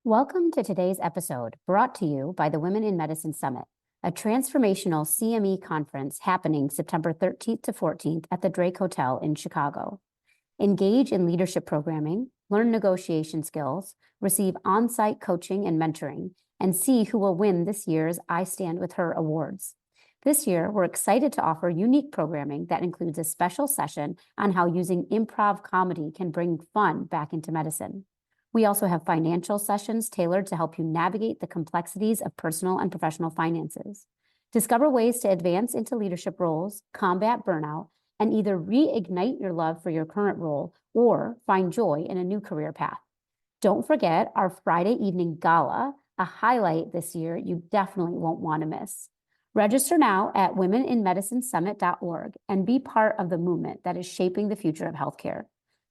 Welcome to today's episode, brought to you by the Women in Medicine Summit, a transformational CME conference happening September 13th to 14th at the Drake Hotel in Chicago. Engage in leadership programming, learn negotiation skills, receive on-site coaching and mentoring, and see who will win this year's I Stand With Her awards. This year, we're excited to offer unique programming that includes a special session on how using improv comedy can bring fun back into medicine. We also have financial sessions tailored to help you navigate the complexities of personal and professional finances. Discover ways to advance into leadership roles, combat burnout, and either reignite your love for your current role or find joy in a new career path. Don't forget our Friday evening gala, a highlight this year you definitely won't want to miss. Register now at womeninmedicinesummit.org and be part of the movement that is shaping the future of healthcare.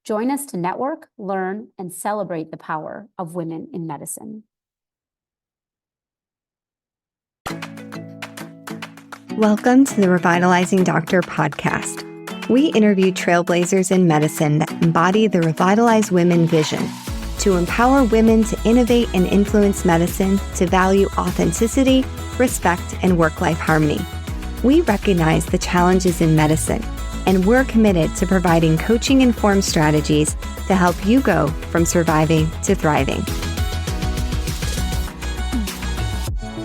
Join us to network, learn, and celebrate the power of women in medicine. Welcome to the Revitalizing Doctor podcast. We interview trailblazers in medicine that embody the Revitalize Women vision to empower women to innovate and influence medicine, to value authenticity, respect, and work-life harmony. We recognize the challenges in medicine, and we're committed to providing coaching-informed strategies to help you go from surviving to thriving.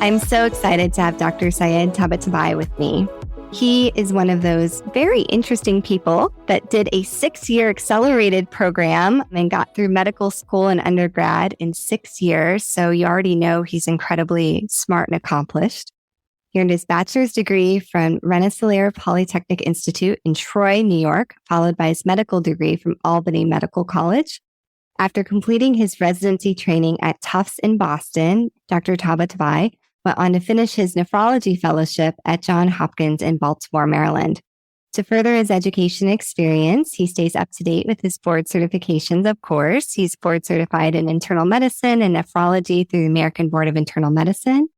I'm so excited to have Dr. Syed Tabatabai with me. He is one of those very interesting people that did a 6-year accelerated program and got through medical school and undergrad in 6 years. So you already know he's incredibly smart and accomplished. He earned his bachelor's degree from Rensselaer Polytechnic Institute in Troy, New York, followed by his medical degree from Albany Medical College. After completing his residency training at Tufts in Boston, Dr. Tabatabai went on to finish his nephrology fellowship at Johns Hopkins in Baltimore, Maryland. To further his education experience, he stays up to date with his board certifications, of course. He's board certified in internal medicine and nephrology through the American Board of Internal Medicine.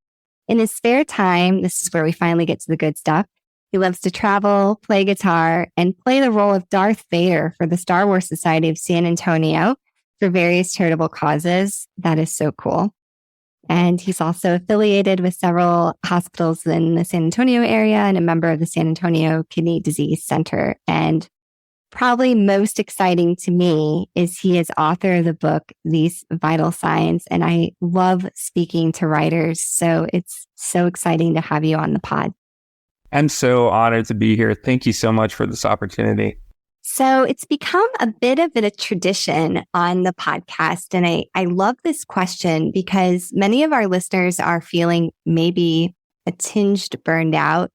In his spare time, this is where we finally get to the good stuff. He loves to travel, play guitar, and play the role of Darth Vader for the Star Wars Society of San Antonio for various charitable causes. That is so cool. And he's also affiliated with several hospitals in the San Antonio area and a member of the San Antonio Kidney Disease Center. And probably most exciting to me is he is author of the book, These Vital Signs. And I love speaking to writers. So it's so exciting to have you on the pod. I'm so honored to be here. Thank you so much for this opportunity. So it's become a bit of a tradition on the podcast. And I love this question because many of our listeners are feeling maybe a tinged burned out.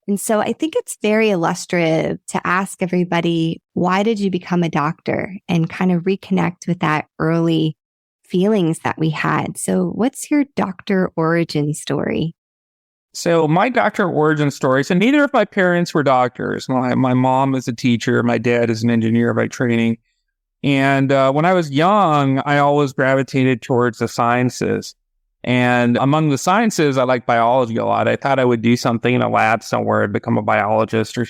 And so I think it's very illustrative to ask everybody, why did you become a doctor? And kind of reconnect with that early feelings that we had. So what's your doctor origin story? So my doctor origin story, so neither of my parents were doctors. My mom is a teacher. My dad is an engineer by training. And when I was young, I always gravitated towards the sciences. And among the sciences, I like biology a lot. I thought I would do something in a lab somewhere and become a biologist or,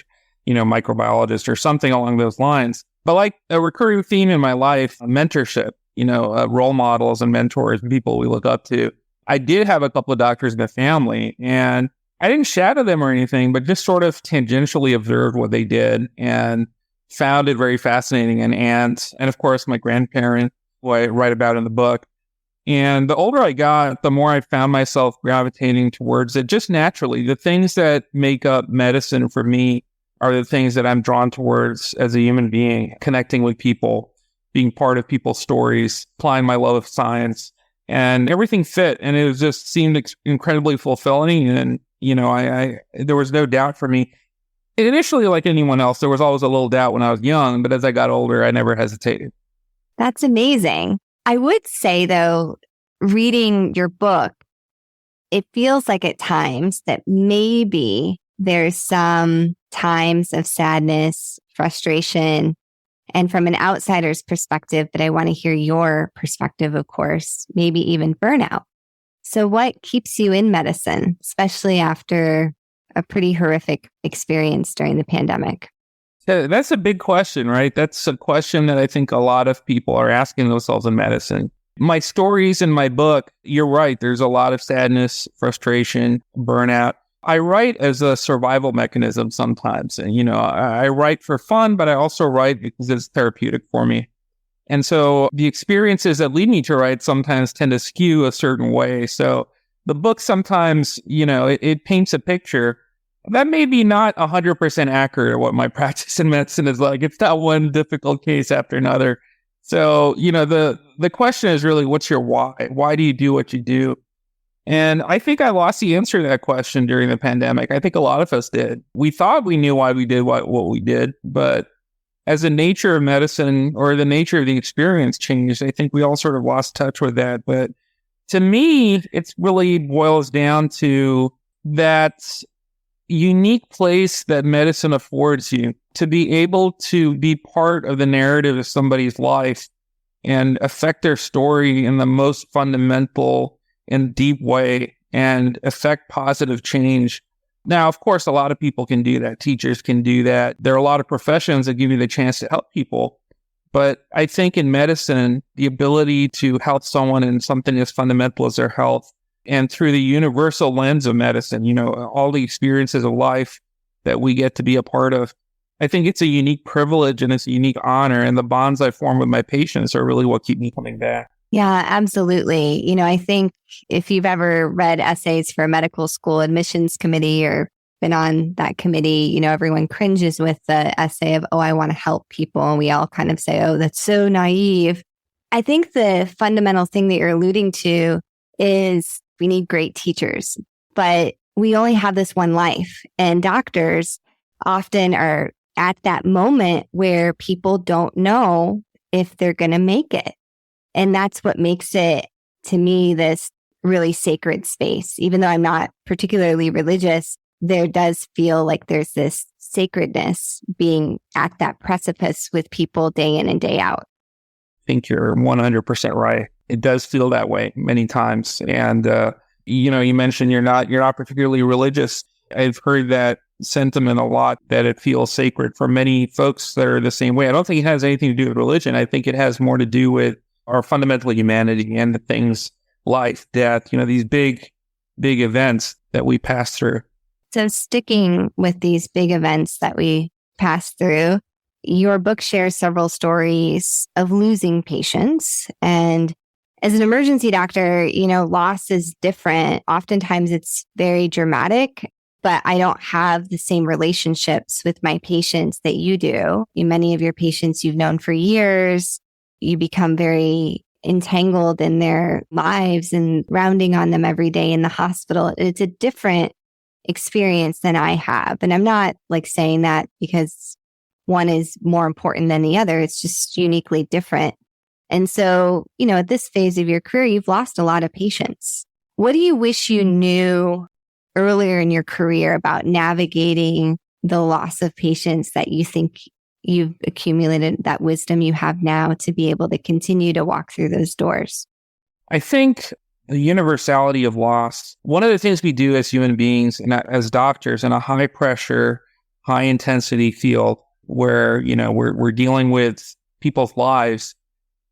microbiologist or something along those lines. But like a recurring theme in my life, mentorship, role models and mentors and people we look up to. I did have a couple of doctors in the family, and I didn't shadow them or anything, but just sort of tangentially observed what they did and found it very fascinating. And of course, my grandparent, who I write about in the book. And the older I got, the more I found myself gravitating towards it just naturally. The things that make up medicine for me are the things that I'm drawn towards as a human being, connecting with people, being part of people's stories, applying my love of science. And everything fit, and it just seemed incredibly fulfilling. And I there was no doubt for me. And initially, like anyone else, there was always a little doubt when I was young. But as I got older, I never hesitated. That's amazing. I would say, though, reading your book, it feels like at times that maybe there's some times of sadness, frustration. And from an outsider's perspective, but I want to hear your perspective, of course, maybe even burnout. So what keeps you in medicine, especially after a pretty horrific experience during the pandemic? Yeah, that's a big question, right? That's a question that I think a lot of people are asking themselves in medicine. My stories in my book, you're right. There's a lot of sadness, frustration, burnout. I write as a survival mechanism sometimes. And, I write for fun, but I also write because it's therapeutic for me. And so the experiences that lead me to write sometimes tend to skew a certain way. So the book sometimes, it paints a picture that may be not 100% accurate of what my practice in medicine is like. It's not one difficult case after another. So, the question is really, what's your why? Why do you do what you do? And I think I lost the answer to that question during the pandemic. I think a lot of us did. We thought we knew why we did what we did, but as the nature of medicine or the nature of the experience changed, I think we all sort of lost touch with that. But to me, it really boils down to that unique place that medicine affords you to be able to be part of the narrative of somebody's life and affect their story in the most fundamental and deep way and affect positive change. Now, of course, a lot of people can do that. Teachers can do that. There are a lot of professions that give you the chance to help people. But I think in medicine, the ability to help someone in something as fundamental as their health, and through the universal lens of medicine, all the experiences of life that we get to be a part of, I think it's a unique privilege and it's a unique honor. And the bonds I form with my patients are really what keep me coming back. Yeah, absolutely. I think if you've ever read essays for a medical school admissions committee or been on that committee, everyone cringes with the essay of, oh, I want to help people. And we all kind of say, oh, that's so naive. I think the fundamental thing that you're alluding to is we need great teachers, but we only have this one life. And doctors often are at that moment where people don't know if they're going to make it. And that's what makes it, to me, this really sacred space. Even though I'm not particularly religious, there does feel like there's this sacredness being at that precipice with people day in and day out. I think you're 100% right. It does feel that way many times. And, you mentioned you're not particularly religious. I've heard that sentiment a lot, that it feels sacred for many folks that are the same way. I don't think it has anything to do with religion. I think it has more to do with our fundamental humanity and the things, life, death, these big events that we pass through. So sticking with these big events that we pass through, your book shares several stories of losing patients. And as an emergency doctor, loss is different. Oftentimes it's very dramatic, but I don't have the same relationships with my patients that you do. Many of your patients you've known for years. You become very entangled in their lives and rounding on them every day in the hospital. It's a different experience than I have. And I'm not saying that because one is more important than the other. It's just uniquely different. And so, at this phase of your career, you've lost a lot of patients. What do you wish you knew earlier in your career about navigating the loss of patients that you think you've accumulated, that wisdom you have now to be able to continue to walk through those doors? I think the universality of loss, one of the things we do as human beings and as doctors in a high pressure, high intensity field where, we're dealing with people's lives,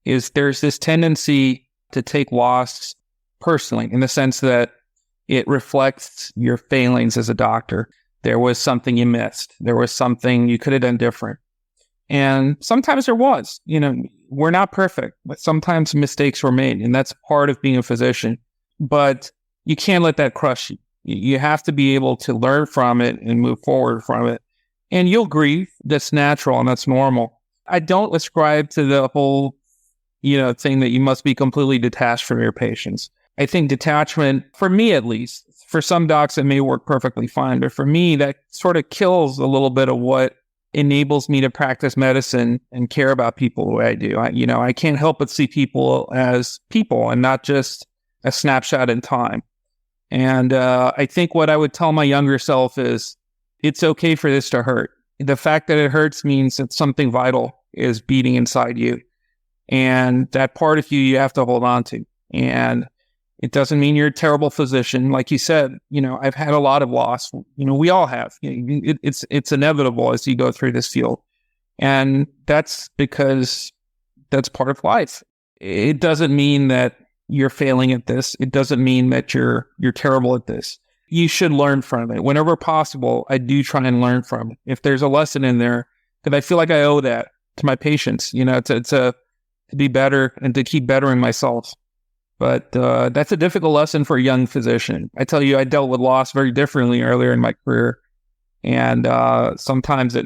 is there's this tendency to take loss personally in the sense that it reflects your failings as a doctor. There was something you missed. There was something you could have done different. And sometimes there was, we're not perfect, but sometimes mistakes were made. And that's part of being a physician. But you can't let that crush you. You have to be able to learn from it and move forward from it. And you'll grieve. That's natural and that's normal. I don't ascribe to the whole, thing that you must be completely detached from your patients. I think detachment, for me at least, for some docs it may work perfectly fine, but for me that sort of kills a little bit of what enables me to practice medicine and care about people the way I do. I can't help but see people as people and not just a snapshot in time. And I think what I would tell my younger self is, it's okay for this to hurt. The fact that it hurts means that something vital is beating inside you. And that part of you have to hold on to. And it doesn't mean you're a terrible physician. Like you said, I've had a lot of loss. We all have. It's inevitable as you go through this field. And that's because that's part of life. it doesn't mean that you're failing at this. It doesn't mean that you're terrible at this. You should learn from it. Whenever possible, I do try and learn from it. If there's a lesson in there, because I feel like I owe that to my patients, to be better and to keep bettering myself. But that's a difficult lesson for a young physician. I tell you, I dealt with loss very differently earlier in my career. And sometimes,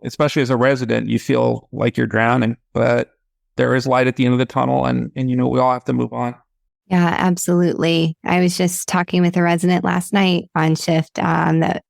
especially as a resident, you feel like you're drowning. But there is light at the end of the tunnel, and we all have to move on. Yeah, absolutely. I was just talking with a resident last night on shift that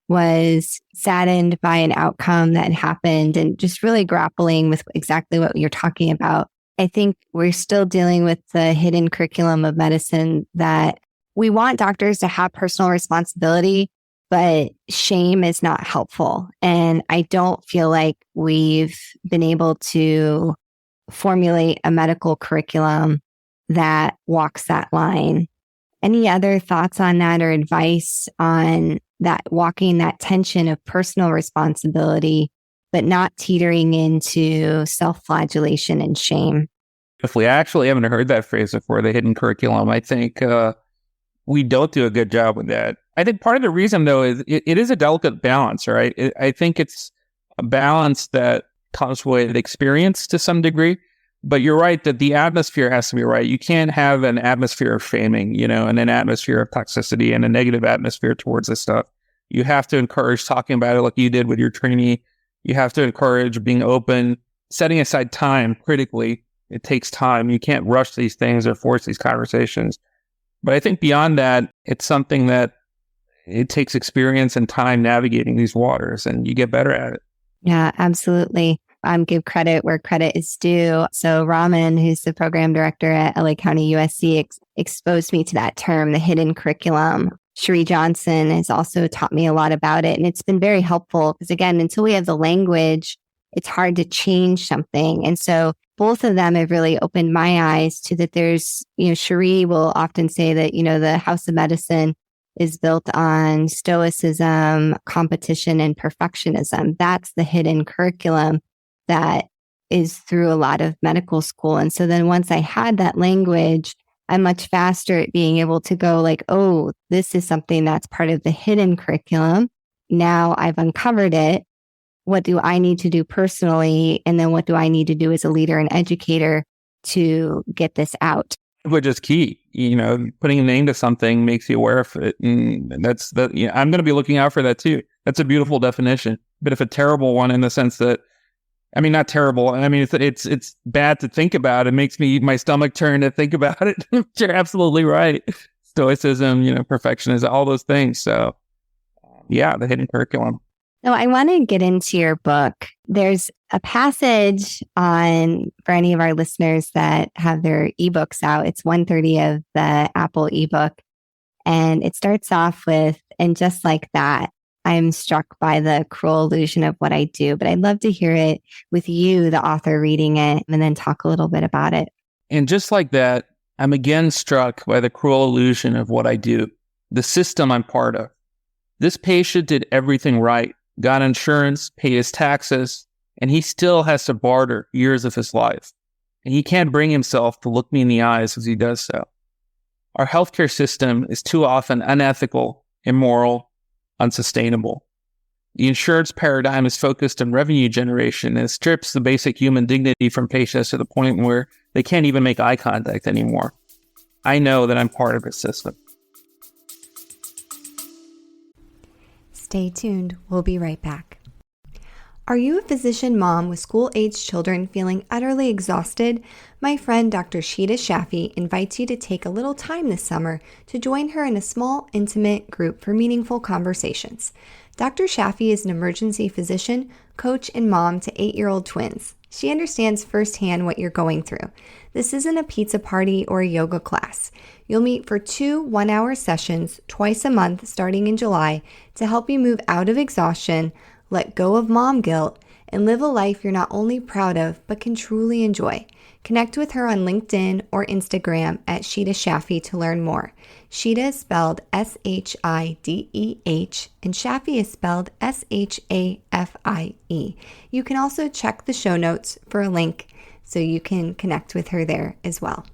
was saddened by an outcome that happened and just really grappling with exactly what you're talking about. I think we're still dealing with the hidden curriculum of medicine that we want doctors to have personal responsibility, but shame is not helpful. And I don't feel like we've been able to formulate a medical curriculum that walks that line. Any other thoughts on that or advice on that, walking that tension of personal responsibility, but not teetering into self-flagellation and shame? If we actually haven't heard that phrase before, the hidden curriculum, I think we don't do a good job with that. I think part of the reason, though, is it is a delicate balance, right? I think it's a balance that comes with experience to some degree. But you're right that the atmosphere has to be right. You can't have an atmosphere of shaming, and an atmosphere of toxicity and a negative atmosphere towards this stuff. You have to encourage talking about it like you did with your trainee. You have to encourage being open, setting aside time critically. It takes time. You can't rush these things or force these conversations. But I think beyond that, it's something that it takes experience and time navigating these waters, and you get better at it. Yeah, absolutely. Give credit where credit is due. So Raman, who's the program director at LA County USC, exposed me to that term, the hidden curriculum. Cherie Johnson has also taught me a lot about it. And it's been very helpful because, again, until we have the language, it's hard to change something. And so both of them have really opened my eyes to that there's, Cherie will often say that, the House of Medicine is built on stoicism, competition, and perfectionism. That's the hidden curriculum that is through a lot of medical school. And so then once I had that language, I'm much faster at being able to go like, oh, this is something that's part of the hidden curriculum. Now I've uncovered it. What do I need to do personally? And then what do I need to do as a leader and educator to get this out? Which is key. Putting a name to something makes you aware of it. And I'm going to be looking out for that too. That's a beautiful definition, but if a terrible one in the sense that, not terrible. It's bad to think about. It makes my stomach turn to think about it. You're absolutely right. Stoicism, perfectionism, all those things. So yeah, the hidden curriculum. So I want to get into your book. There's a passage for any of our listeners that have their ebooks out. It's 130 of the Apple ebook. And it starts off with, and just like that, I'm struck by the cruel illusion of what I do, but I'd love to hear it with you, the author, reading it, and then talk a little bit about it. And just like that, I'm again struck by the cruel illusion of what I do, the system I'm part of. This patient did everything right, got insurance, paid his taxes, and he still has to barter years of his life. And he can't bring himself to look me in the eyes as he does so. Our healthcare system is too often unethical, immoral, unsustainable. The insurance paradigm is focused on revenue generation and strips the basic human dignity from patients to the point where they can't even make eye contact anymore. I know that I'm part of a system. Stay tuned. We'll be right back. Are you a physician mom with school-aged children feeling utterly exhausted? My friend Dr. Sheeta Shaffi invites you to take a little time this summer to join her in a small, intimate group for meaningful conversations. Dr. Shaffi is an emergency physician, coach, and mom to 8-year-old twins. She understands firsthand what you're going through. This isn't a pizza party or a yoga class. You'll meet for 2 one-hour sessions twice a month starting in July to help you move out of exhaustion, let go of mom guilt, and live a life you're not only proud of, but can truly enjoy. Connect with her on LinkedIn or Instagram at Sheeta Shaffi to learn more. Sheeta is spelled Shideh, and Shaffi is spelled Shafie. You can also check the show notes for a link. So you can connect with her there as well.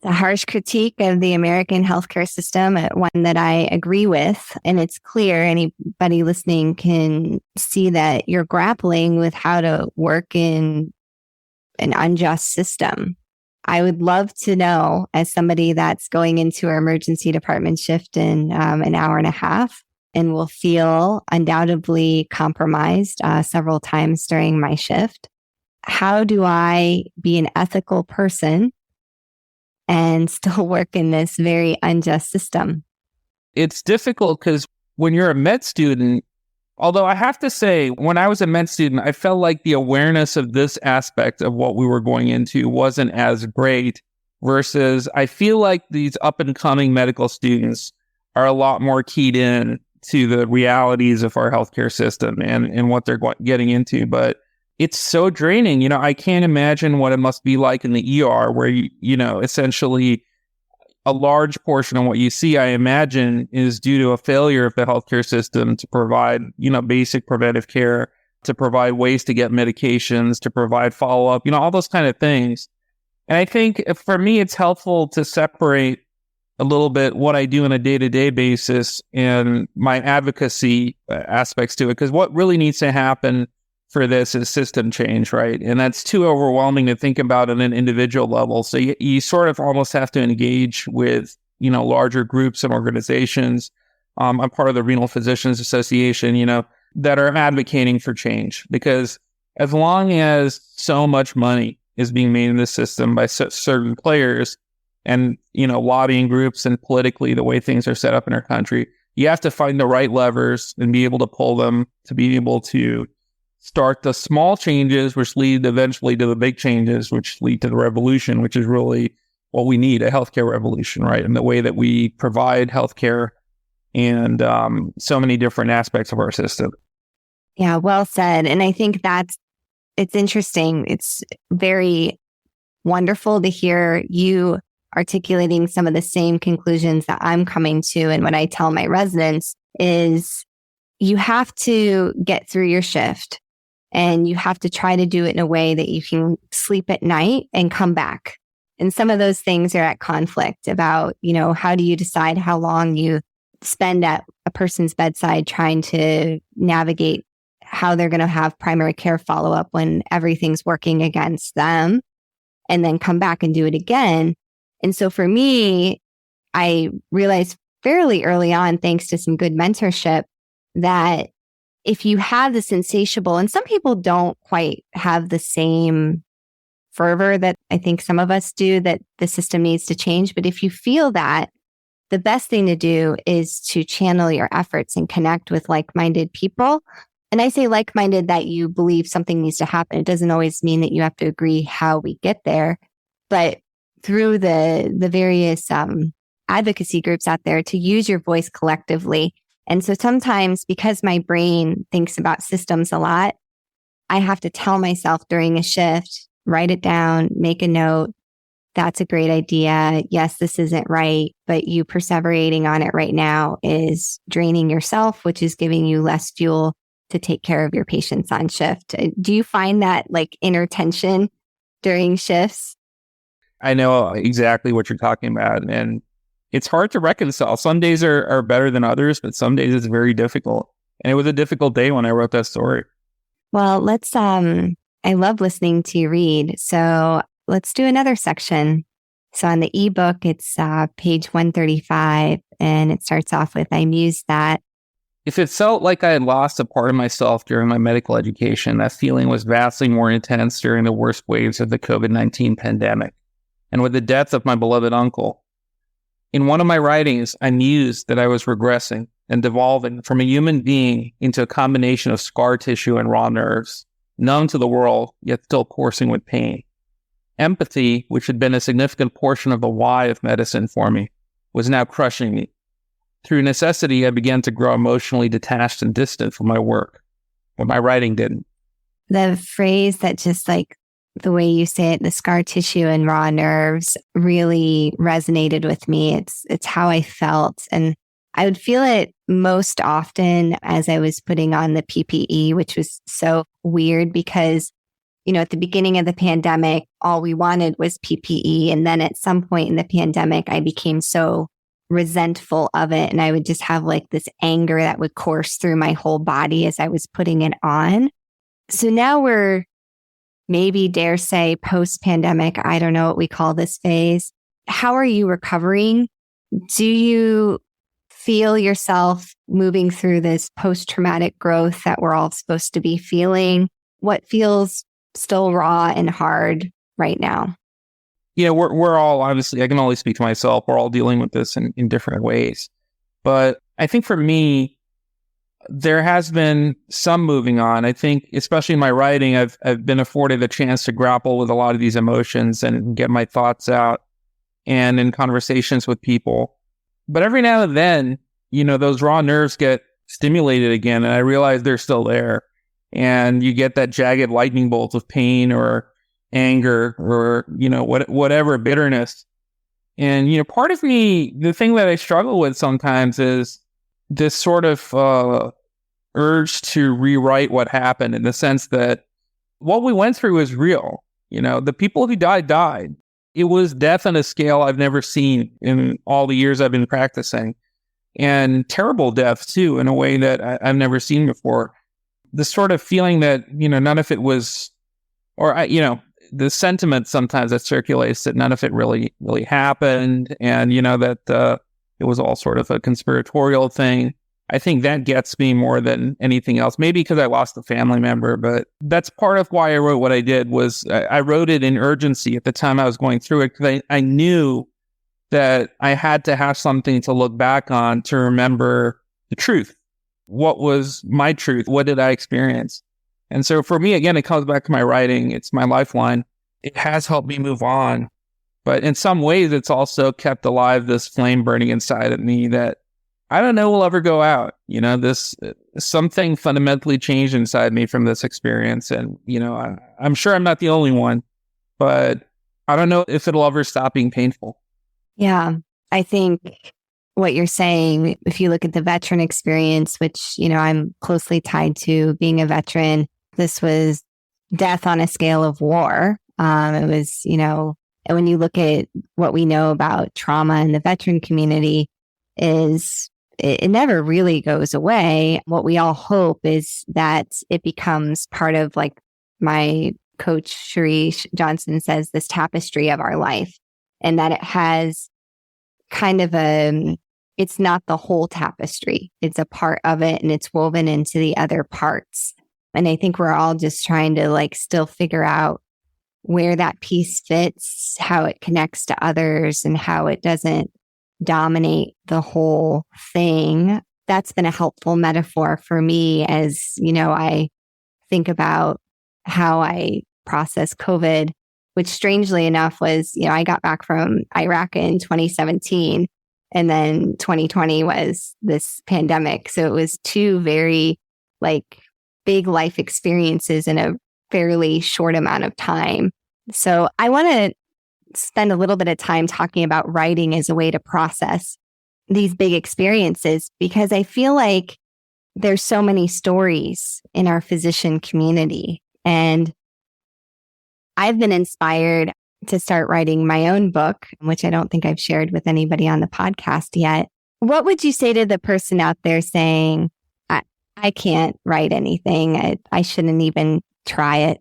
The harsh critique of the American healthcare system, one that I agree with, and it's clear anybody listening can see that you're grappling with how to work in an unjust system. I would love to know, as somebody that's going into our emergency department shift in an hour and a half and will feel undoubtedly compromised several times during my shift, how do I be an ethical person and still work in this very unjust system? It's difficult because when you're a med student, although I have to say, when I was a med student, I felt like the awareness of this aspect of what we were going into wasn't as great, versus I feel like these up and coming medical students are a lot more keyed in to the realities of our healthcare system and what they're getting into. But it's so draining. You know, I can't imagine what it must be like in the ER where, essentially a large portion of what you see, I imagine, is due to a failure of the healthcare system to provide, basic preventive care, to provide ways to get medications, to provide follow-up, all those kind of things. And I think for me, it's helpful to separate a little bit what I do on a day-to-day basis and my advocacy aspects to it. Because what really needs to happen for this is system change, right? And that's too overwhelming to think about on an individual level. So you sort of almost have to engage with, larger groups and organizations. I'm part of the Renal Physicians Association, that are advocating for change, because as long as so much money is being made in this system by certain players and, lobbying groups and politically the way things are set up in our country, you have to find the right levers and be able to pull them to be able to start the small changes, which lead eventually to the big changes, which lead to the revolution, which is really what we need, a healthcare revolution, right? And the way that we provide healthcare and so many different aspects of our system. Yeah, well said. And I think it's interesting. It's very wonderful to hear you articulating some of the same conclusions that I'm coming to. And what I tell my residents is you have to get through your shift. And you have to try to do it in a way that you can sleep at night and come back. And some of those things are at conflict about, how do you decide how long you spend at a person's bedside trying to navigate how they're going to have primary care follow-up when everything's working against them, and then come back and do it again. And so for me, I realized fairly early on, thanks to some good mentorship, that if you have this insatiable, and some people don't quite have the same fervor that I think some of us do, that the system needs to change. But if you feel that, the best thing to do is to channel your efforts and connect with like-minded people. And I say like-minded that you believe something needs to happen. It doesn't always mean that you have to agree how we get there, but through the various advocacy groups out there, to use your voice collectively. And so sometimes, because my brain thinks about systems a lot, I have to tell myself during a shift, write it down, make a note. That's a great idea. Yes, this isn't right, but you perseverating on it right now is draining yourself, which is giving you less fuel to take care of your patients on shift. Do you find that inner tension during shifts? I know exactly what you're talking about. And it's hard to reconcile. Some days are better than others, but some days it's very difficult. And it was a difficult day when I wrote that story. Well, I love listening to you read. So let's do another section. So on the ebook, it's page 135, and it starts off with, I mused that. If it felt like I had lost a part of myself during my medical education, that feeling was vastly more intense during the worst waves of the COVID-19 pandemic, and with the death of my beloved uncle. In one of my writings, I mused that I was regressing and devolving from a human being into a combination of scar tissue and raw nerves, numb to the world, yet still coursing with pain. Empathy, which had been a significant portion of the why of medicine for me, was now crushing me. Through necessity, I began to grow emotionally detached and distant from my work, but my writing didn't. The phrase that just the way you say it, the scar tissue and raw nerves, really resonated with me. It's how I felt. And I would feel it most often as I was putting on the PPE, which was so weird because, at the beginning of the pandemic, all we wanted was PPE. And then at some point in the pandemic, I became so resentful of it. And I would just have like this anger that would course through my whole body as I was putting it on. So now we're maybe dare say post-pandemic. I don't know what we call this phase. How are you recovering? Do you feel yourself moving through this post-traumatic growth that we're all supposed to be feeling? What feels still raw and hard right now? Yeah, we're all, obviously, I can only speak to myself. We're all dealing with this in different ways. But I think for me, there has been some moving on. I think, especially in my writing, I've been afforded a chance to grapple with a lot of these emotions and get my thoughts out, and in conversations with people. But every now and then, those raw nerves get stimulated again, and I realize they're still there. And you get that jagged lightning bolt of pain or anger or, whatever, bitterness. And, part of me, the thing that I struggle with sometimes is this sort of urge to rewrite what happened, in the sense that what we went through is real. The people who died. It was death on a scale I've never seen in all the years I've been practicing, and terrible death too, in a way that I've never seen before. The sort of feeling that, none of it was, or the sentiment sometimes that circulates that none of it really happened, and that it was all sort of a conspiratorial thing. I think that gets me more than anything else. Maybe because I lost a family member, but that's part of why I wrote what I did. Was I wrote it in urgency at the time I was going through it, because I knew that I had to have something to look back on to remember the truth. What was my truth? What did I experience? And so for me, again, it comes back to my writing. It's my lifeline. It has helped me move on. But in some ways, it's also kept alive this flame burning inside of me that I don't know will ever go out. This something fundamentally changed inside me from this experience. And, I'm sure I'm not the only one, but I don't know if it'll ever stop being painful. Yeah, I think what you're saying, if you look at the veteran experience, which, I'm closely tied to being a veteran, this was death on a scale of war. It was, and when you look at what we know about trauma in the veteran community, is it never really goes away. What we all hope is that it becomes part of, like my coach, Cherie Johnson says, this tapestry of our life, and that it has kind of it's not the whole tapestry. It's a part of it, and it's woven into the other parts. And I think we're all just trying to still figure out where that piece fits, how it connects to others, and how it doesn't dominate the whole thing. That's been a helpful metaphor for me as, I think about how I process COVID, which strangely enough was, I got back from Iraq in 2017, and then 2020 was this pandemic. So it was two very big life experiences in a fairly short amount of time. So I want to spend a little bit of time talking about writing as a way to process these big experiences, because I feel like there's so many stories in our physician community. And I've been inspired to start writing my own book, which I don't think I've shared with anybody on the podcast yet. What would you say to the person out there saying, I can't write anything. I shouldn't even try it?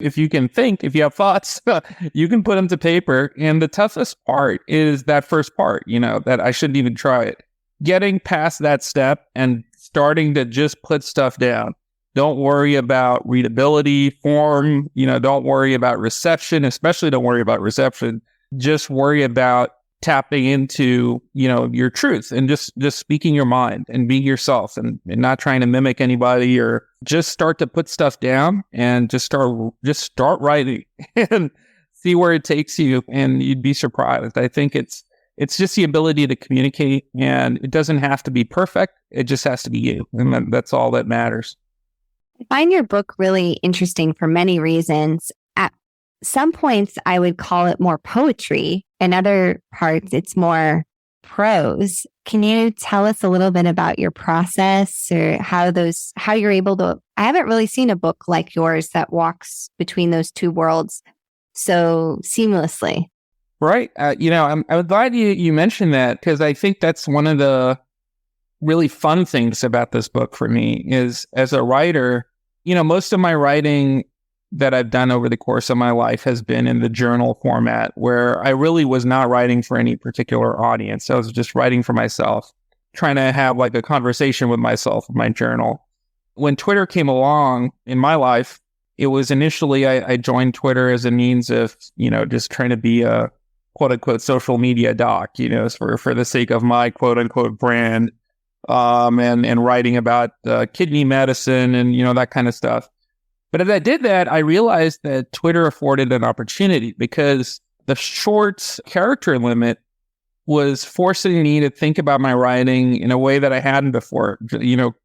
If you can think, if you have thoughts, you can put them to paper. And the toughest part is that first part, that I shouldn't even try it. Getting past that step and starting to just put stuff down. Don't worry about readability, form, don't worry about reception, especially don't worry about reception. Just worry about tapping into, your truth and just speaking your mind and being yourself and not trying to mimic anybody, or just start to put stuff down and just start writing and see where it takes you, and you'd be surprised. I think it's just the ability to communicate, and it doesn't have to be perfect. It just has to be you. And that's all that matters. I find your book really interesting for many reasons. At some points, I would call it more poetry. In other parts, it's more prose. Can you tell us a little bit about your process or how you're able to, I haven't really seen a book like yours that walks between those two worlds so seamlessly. Right. I'm glad you mentioned that, because I think that's one of the really fun things about this book for me is, as a writer, most of my writing that I've done over the course of my life has been in the journal format, where I really was not writing for any particular audience. I was just writing for myself, trying to have like a conversation with myself in my journal. When Twitter came along in my life, it was initially, I joined Twitter as a means of, just trying to be a quote unquote social media doc, for the sake of my quote unquote brand, and writing about kidney medicine and, that kind of stuff. But as I did that, I realized that Twitter afforded an opportunity, because the short character limit was forcing me to think about my writing in a way that I hadn't before,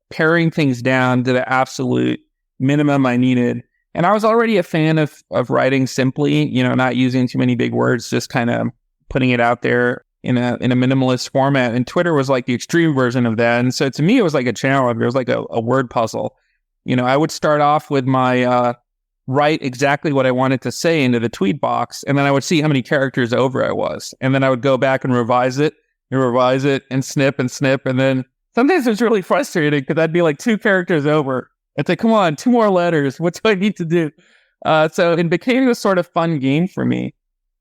paring things down to the absolute minimum I needed. And I was already a fan of writing simply, not using too many big words, just kind of putting it out there in a minimalist format. And Twitter was like the extreme version of that. And so to me, it was like a challenge. It was like a word puzzle. I would start off with my write exactly what I wanted to say into the tweet box, and then I would see how many characters over I was. And then I would go back and revise it and snip. And then sometimes it was really frustrating because I'd be like 2 characters over. It's like, come on, 2 more letters. What do I need to do? So it became a sort of fun game for me.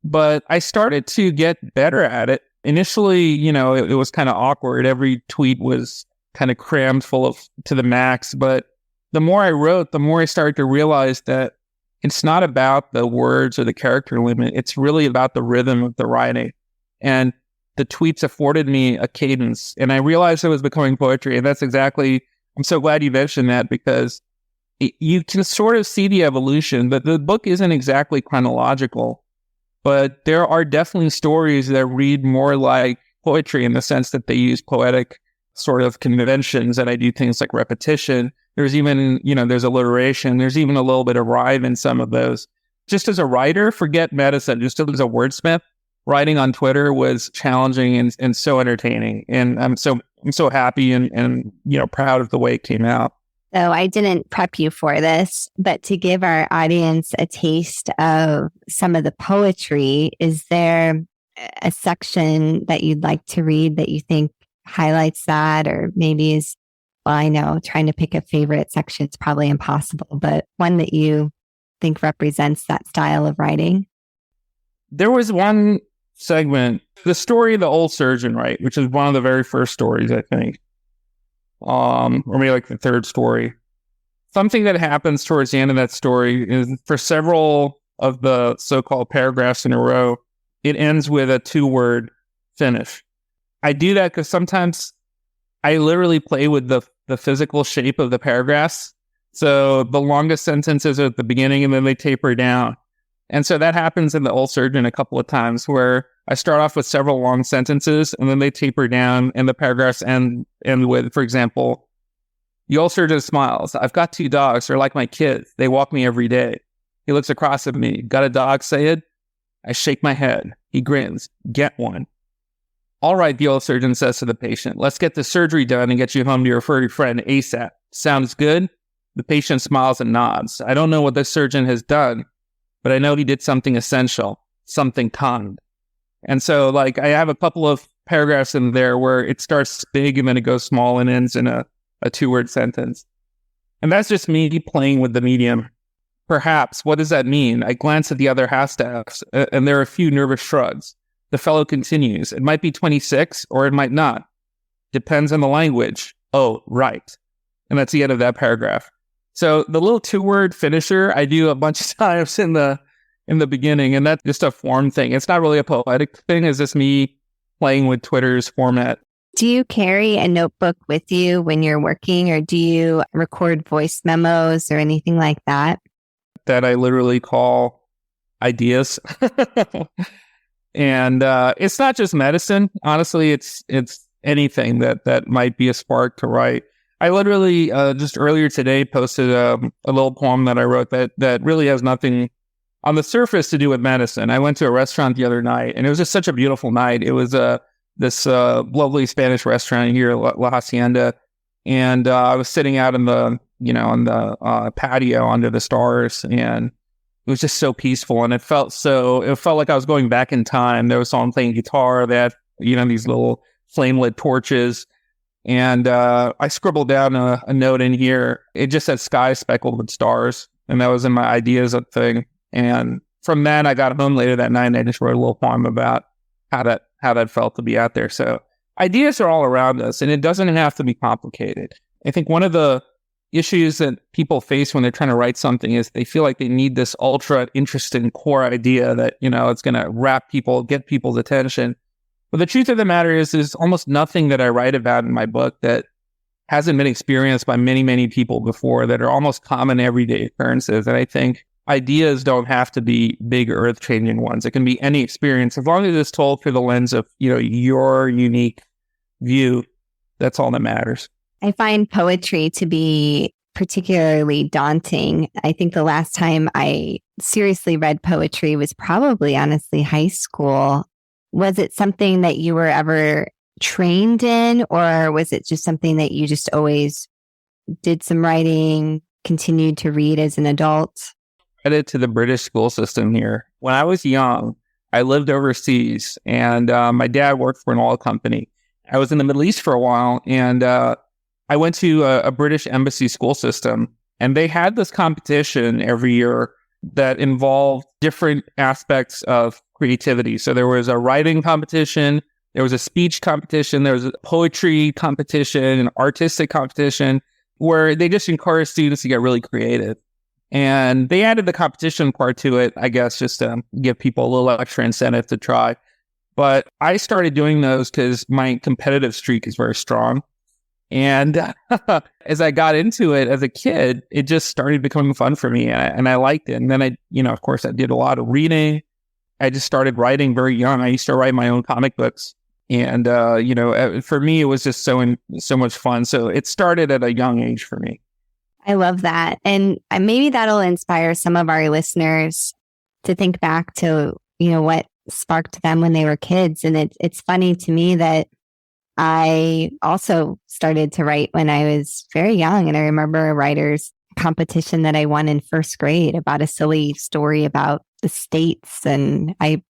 But I started to get better at it. Initially, it was kind of awkward. Every tweet was kind of crammed full to the max. But the more I wrote, the more I started to realize that it's not about the words or the character limit. It's really about the rhythm of the writing. And the tweets afforded me a cadence. And I realized it was becoming poetry. And that's exactly, I'm so glad you mentioned that, because you can sort of see the evolution. But the book isn't exactly chronological. But there are definitely stories that read more like poetry in the sense that they use poetic sort of conventions, and I do things like repetition. There's even, there's alliteration. There's even a little bit of rhyme in some of those. Just as a writer, forget medicine. Just as a wordsmith, writing on Twitter was challenging and so entertaining. And I'm so happy and proud of the way it came out. So I didn't prep you for this, but to give our audience a taste of some of the poetry, is there a section that you'd like to read that you think highlights that, or maybe is, well, I know trying to pick a favorite section is probably impossible, but one that you think represents that style of writing? There was one segment, the story of the old surgeon, right, which is one of the very first stories, I think. Or maybe like the third story. Something that happens towards the end of that story is, for several of the so-called paragraphs in a row, it ends with a 2-word finish. I do that because sometimes I literally play with the physical shape of the paragraphs. So the longest sentences are at the beginning and then they taper down. And so that happens in the old surgeon a couple of times, where I start off with several long sentences and then they taper down and the paragraphs end with, for example, the old surgeon smiles. I've got 2 dogs. They're like my kids. They walk me every day. He looks across at me. Got a dog, Sayed? I shake my head. He grins. Get one. All right, the old surgeon says to the patient, let's get the surgery done and get you home to your furry friend ASAP. Sounds good? The patient smiles and nods. I don't know what the surgeon has done, but I know he did something essential, something kind. And so, like, I have a couple of paragraphs in there where it starts big and then it goes small and ends in a 2-word sentence. And that's just me playing with the medium. Perhaps, what does that mean? I glance at the other half-staffs, and there are a few nervous shrugs. The fellow continues, it might be 26 or it might not. Depends on the language. Oh, right. And that's the end of that paragraph. So the little 2-word finisher I do a bunch of times in the beginning, and that's just a form thing. It's not really a poetic thing. It's just me playing with Twitter's format. Do you carry a notebook with you when you're working, or do you record voice memos or anything like that? That I literally call ideas. And it's not just medicine. Honestly, it's anything that might be a spark to write. I literally just earlier today posted a little poem that I wrote that really has nothing on the surface to do with medicine. I went to a restaurant the other night, and it was just such a beautiful night. It was the this lovely Spanish restaurant here, La Hacienda. And I was sitting out in the, on the patio under the stars, and it was just so peaceful. And it felt like I was going back in time. There was someone playing guitar. They had, these little flame lit torches. And I scribbled down a note in here. It just said sky speckled with stars. And that was in my ideas thing. And from that, I got home later that night and I just wrote a little poem about how that felt to be out there. So ideas are all around us, and it doesn't have to be complicated. I think one of the issues that people face when they're trying to write something is they feel like they need this ultra interesting core idea that, it's going to get people's attention. But the truth of the matter is there's almost nothing that I write about in my book that hasn't been experienced by many, many people before, that are almost common everyday occurrences. And I think ideas don't have to be big earth-changing ones. It can be any experience. As long as it's told through the lens of, your unique view, that's all that matters. I find poetry to be particularly daunting. I think the last time I seriously read poetry was probably, honestly, high school. Was it something that you were ever trained in, or was it just something that you just always did some writing, continued to read as an adult? Credit to the British school system here. When I was young, I lived overseas, and my dad worked for an oil company. I was in the Middle East for a while, and I went to a British embassy school system, and they had this competition every year that involved different aspects of creativity. So there was a writing competition, there was a speech competition, there was a poetry competition, an artistic competition, where they just encouraged students to get really creative. And they added the competition part to it, I guess, just to give people a little extra incentive to try. But I started doing those because my competitive streak is very strong. And as I got into it as a kid, it just started becoming fun for me, and I liked it. And then of course, I did a lot of reading. I just started writing very young. I used to write my own comic books. And, for me, it was just so much fun. So it started at a young age for me. I love that. And maybe that'll inspire some of our listeners to think back to, what sparked them when they were kids. And it's funny to me that I also started to write when I was very young. And I remember a writer's competition that I won in first grade about a silly story about the states. And I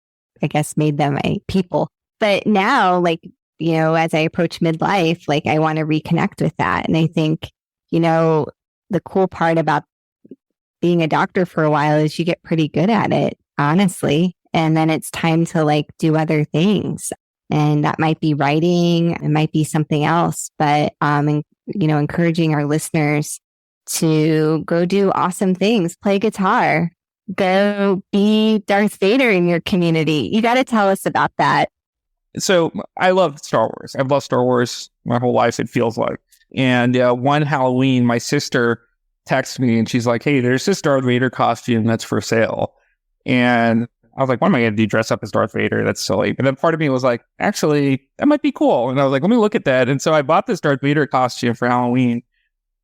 guess made them a people. But now, as I approach midlife, I want to reconnect with that. And I think, the cool part about being a doctor for a while is you get pretty good at it, honestly. And then it's time to do other things. And that might be writing, it might be something else, but, encouraging our listeners to go do awesome things, play guitar, go be Darth Vader in your community. You got to tell us about that. So I love Star Wars. I've loved Star Wars my whole life, it feels like. And one Halloween, my sister texted me and she's like, "Hey, there's this Darth Vader costume that's for sale." And I was like, "What am I going to do? Dress up as Darth Vader? That's silly." But then part of me was like, actually, that might be cool. And I was like, let me look at that. And so I bought this Darth Vader costume for Halloween.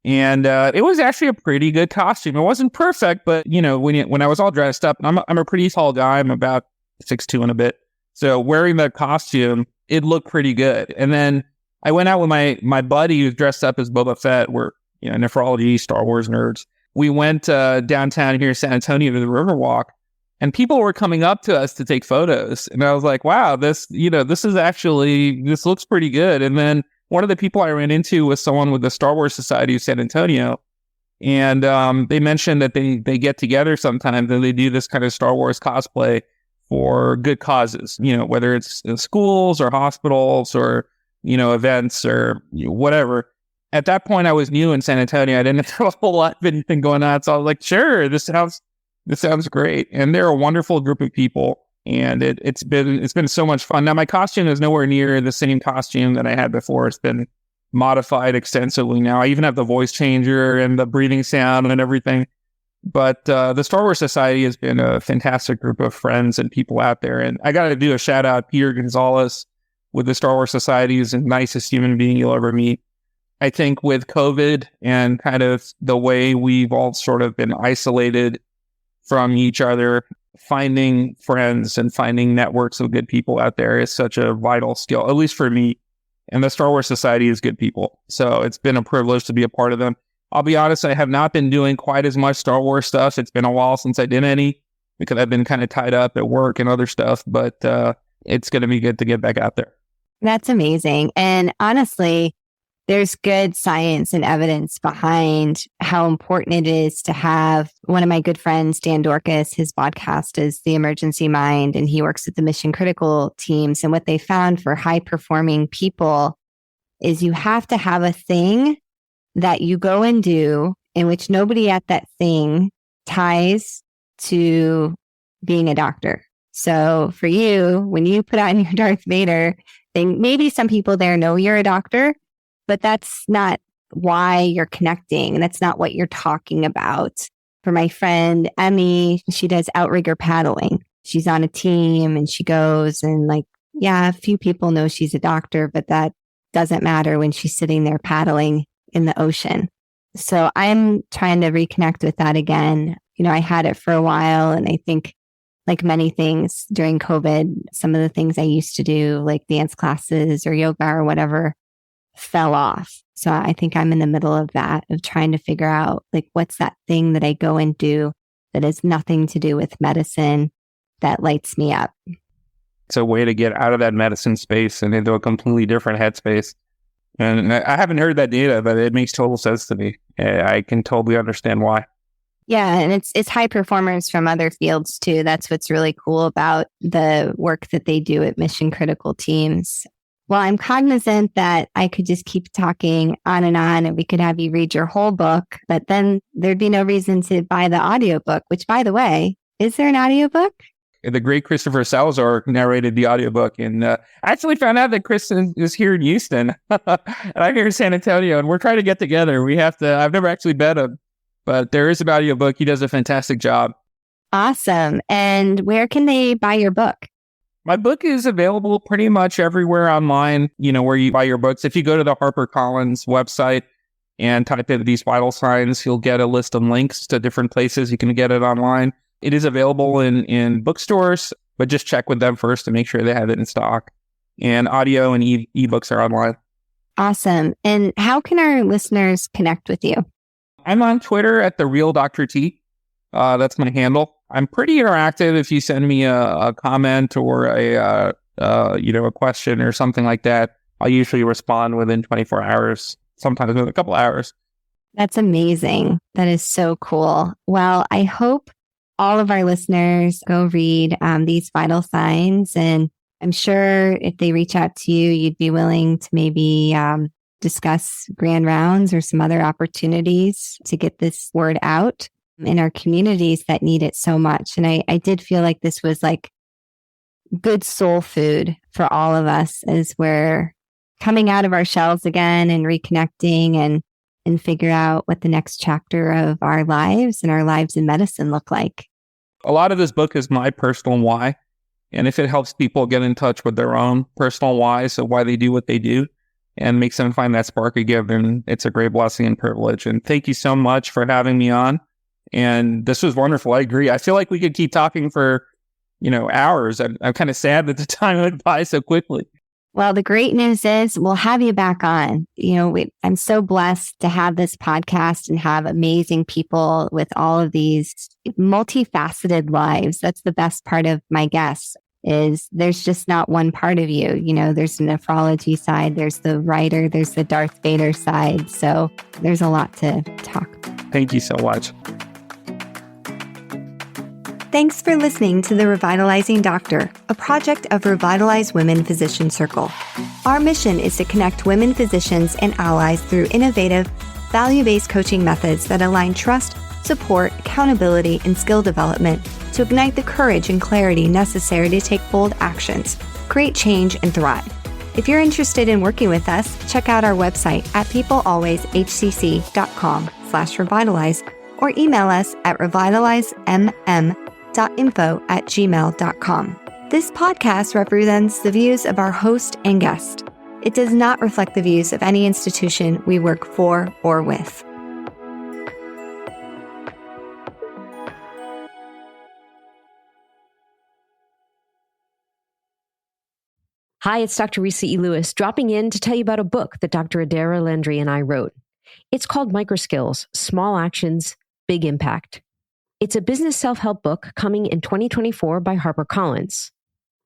And it was actually a pretty good costume. It wasn't perfect, but, when I was all dressed up, I'm a pretty tall guy. I'm about 6'2" and a bit. So wearing that costume, it looked pretty good. And then I went out with my buddy who's dressed up as Boba Fett. We're, nephrology, Star Wars nerds. We went downtown here in San Antonio to the Riverwalk, and people were coming up to us to take photos. And I was like, wow, this looks pretty good. And then one of the people I ran into was someone with the Star Wars Society of San Antonio. And they mentioned that they get together sometimes and they do this kind of Star Wars cosplay for good causes, whether it's schools or hospitals or, events or whatever. At that point, I was new in San Antonio. I didn't have a whole lot of anything going on. So I was like, sure, this sounds great. And they're a wonderful group of people. And it's been so much fun. Now, my costume is nowhere near the same costume that I had before. It's been modified extensively now. I even have the voice changer and the breathing sound and everything. But the Star Wars Society has been a fantastic group of friends and people out there. And I got to do a shout out. Peter Gonzalez with the Star Wars Society is the nicest human being you'll ever meet. I think with COVID and kind of the way we've all sort of been isolated from each other, finding friends and finding networks of good people out there is such a vital skill, at least for me. And the Star Wars Society is good people. So it's been a privilege to be a part of them. I'll be honest, I have not been doing quite as much Star Wars stuff. It's been a while since I did any because I've been kind of tied up at work and other stuff. But it's going to be good to get back out there. That's amazing. And honestly, there's good science and evidence behind how important it is to have one of my good friends, Dan Dorcas, his podcast is The Emergency Mind, and he works with the mission critical teams. And what they found for high performing people is you have to have a thing that you go and do in which nobody at that thing ties to being a doctor. So for you, when you put on your Darth Vader thing, maybe some people there know you're a doctor, but that's not why you're connecting. And that's not what you're talking about. For my friend, Emmy, she does outrigger paddling. She's on a team and she goes and a few people know she's a doctor, but that doesn't matter when she's sitting there paddling in the ocean. So I'm trying to reconnect with that again. I had it for a while, and I think like many things during COVID, some of the things I used to do, like dance classes or yoga or whatever, fell off. So I think I'm in the middle of that, of trying to figure out what's that thing that I go and do that has nothing to do with medicine that lights me up. It's a way to get out of that medicine space and into a completely different headspace. And I haven't heard that data, but it makes total sense to me. I can totally understand why. Yeah, and it's high performers from other fields too. That's what's really cool about the work that they do at mission critical teams. Well, I'm cognizant that I could just keep talking on and we could have you read your whole book, but then there'd be no reason to buy the audiobook, which, by the way, is there an audiobook? The great Christopher Salazar narrated the audiobook, and I actually found out that Chris is here in Houston, and I'm here in San Antonio, and we're trying to get together. I've never actually met him, but there is an audiobook. He does a fantastic job. Awesome. And where can they buy your book? My book is available pretty much everywhere online, where you buy your books. If you go to the HarperCollins website and type in These Vital Signs, you'll get a list of links to different places you can get it online. It is available in bookstores, but just check with them first to make sure they have it in stock. And audio and ebooks are online. Awesome. And how can our listeners connect with you? I'm on Twitter at The Real Dr. T. That's my handle. I'm pretty interactive. If you send me a comment or a question or something like that, I'll usually respond within 24 hours, sometimes within a couple hours. That's amazing. That is so cool. Well, I hope all of our listeners go read These Vital Signs. And I'm sure if they reach out to you, you'd be willing to maybe discuss grand rounds or some other opportunities to get this word out in our communities that need it so much. And I did feel like this was good soul food for all of us as we're coming out of our shells again and reconnecting and figure out what the next chapter of our lives and our lives in medicine look like. A lot of this book is my personal why. And if it helps people get in touch with their own personal whys of why they do what they do and makes them find that spark again, then it's a great blessing and privilege. And thank you so much for having me on. And this was wonderful. I agree. I feel like we could keep talking for, hours. I'm kind of sad that the time went by so quickly. Well, the great news is we'll have you back on. I'm so blessed to have this podcast and have amazing people with all of these multifaceted lives. That's the best part of my guests is there's just not one part of you. There's the nephrology side, there's the writer, there's the Darth Vader side. So there's a lot to talk. Thank you so much. Thanks for listening to The Revitalizing Doctor, a project of Revitalize Women Physician Circle. Our mission is to connect women physicians and allies through innovative, value-based coaching methods that align trust, support, accountability, and skill development to ignite the courage and clarity necessary to take bold actions, create change, and thrive. If you're interested in working with us, check out our website at peoplealwayshcc.com/revitalize or email us at revitalizemmm.info@gmail.com. This podcast represents the views of our host and guest. It does not reflect the views of any institution we work for or with. Hi, it's Dr. Risa E. Lewis, dropping in to tell you about a book that Dr. Adara Landry and I wrote. It's called Microskills, Small Actions, Big Impact. It's a business self-help book coming in 2024 by HarperCollins.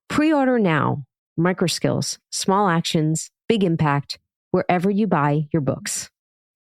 Pre-order now. Microskills, Small Actions, Big Impact, wherever you buy your books.